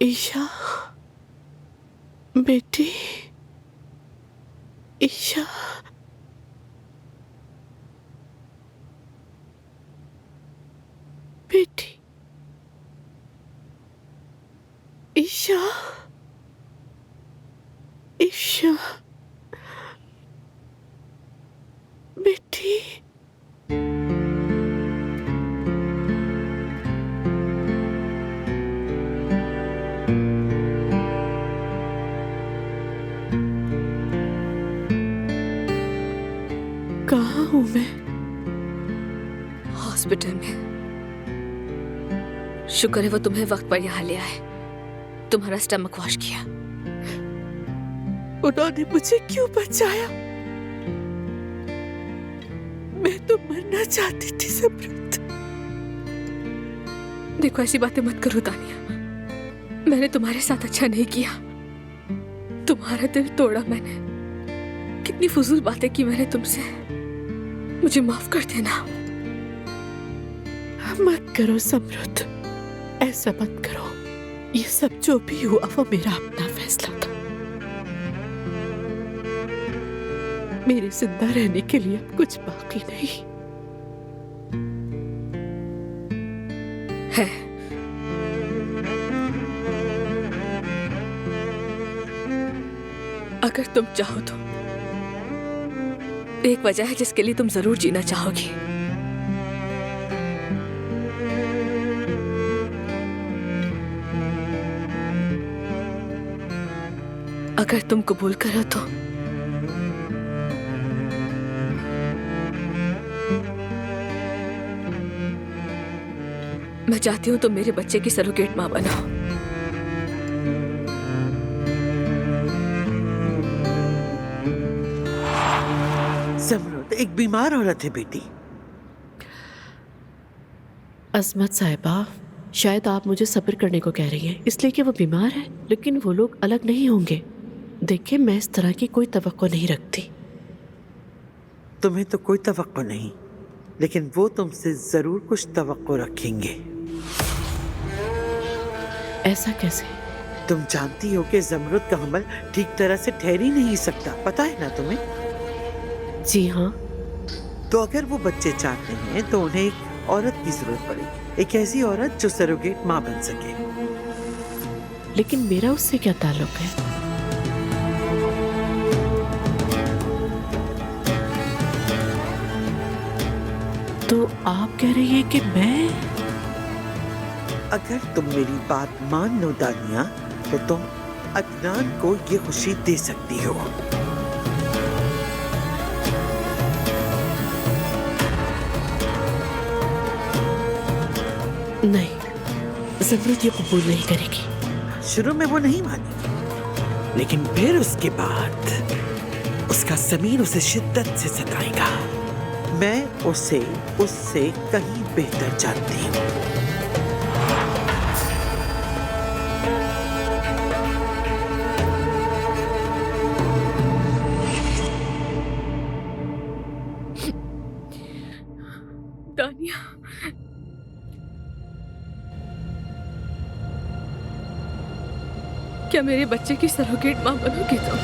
ईशा, बेटी, ईशा, बेटी, ईशा, ईशा, बेटी। कहाँ हूँ मैं? हॉस्पिटल में। शुक्र है वो तुम्हें वक्त पर यहाँ ले आए, तुम्हारा स्टमक वॉश किया। उन्होंने मुझे क्यों बचाया? मैं तो मरना चाहती थी समृद्ध। देखो ऐसी बातें मत करो तानिया, मैंने तुम्हारे साथ अच्छा नहीं किया, तुम्हारा दिल तोड़ा मैंने। कितनी फजूल बातें की मैंने तुमसे, मुझे माफ कर देना। मत करो समृद्ध, ऐसा मत करो। ये सब जो भी हुआ वो मेरा अपना फैसला था। मेरे जिंदा रहने के लिए अब कुछ बाकी नहीं है। अगर तुम चाहो तो एक वजह है जिसके लिए तुम जरूर जीना चाहोगी। अगर तुम कबूल करो तो मैं चाहती हूं तुम मेरे बच्चे की सरोगेट मां बनो। समृद्ध एक बीमार औरत है बेटी। अजमत साहिबा, शायद आप मुझे सब्र करने को कह रही हैं, इसलिए कि वो बीमार है, लेकिन वो लोग अलग नहीं होंगे। देखिए, मैं इस तरह की कोई तवक्को नहीं रखती। तुम्हें तो कोई तवक्को नहीं, लेकिन वो तुमसे जरूर कुछ तवक्को रखेंगे। ऐसा कैसे? तुम जानती हो कि जमरुद का हमल ठीक तरह से ठहर ही नहीं सकता, पता है ना तुम्हें? जी हाँ। तो अगर वो बच्चे चाहते हैं तो उन्हें एक औरत की जरूरत पड़ेगी, एक ऐसी औरत जो सरोगेट माँ बन सके। लेकिन मेरा उससे क्या ताल्लुक है? तो आप कह रही हैं कि मैं? अगर तुम मेरी बात मान लो दानिया, तो तुम अदनान को ये खुशी दे सकती हो। नहीं, जमरुद ये कबूल नहीं करेगी। शुरू में वो नहीं मानेगी, लेकिन फिर उसके बाद उसका ज़मीन उसे शिद्दत से सताएगा। मैं उसे उससे कहीं बेहतर जानती हूँ। तानिया, क्या मेरे बच्चे की सरोगेट मां बनोगी तुम?